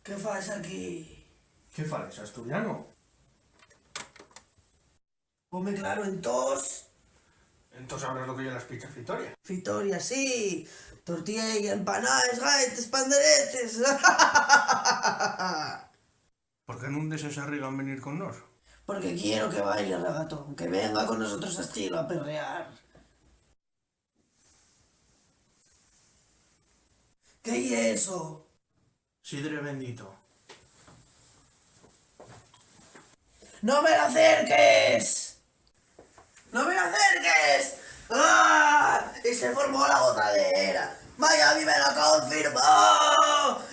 ¿Qué fas aquí? ¿Qué fales, asturiano? Ponme claro en tos. Entonces sabrás lo que yo las pizzas Fitoria. Fitoria, sí. Tortilla, empanadas, gaites, panderetes. ¿Por qué no se arriesgan venir con nos? Porque quiero que baile regatón, que venga con nosotros a estilo a perrear. ¿Qué es eso? Sidre bendito. ¡No me la acerques! ¡No me la acerques! ¡Ah! Y se formó la gozadera. Miami me la confirmó.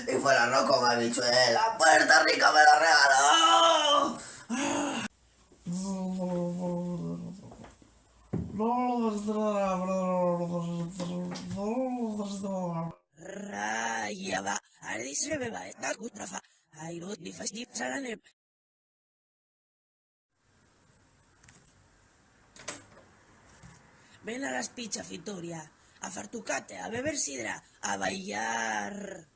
Y fue el arroz con habichuela. Puerto Rico me lo regaló. Rajava, Arisreva, Nakutrafa, I wrote the first deep salanem. Ven a las pizzas, Fitoria, a fartucate, a beber sidra, a bailar.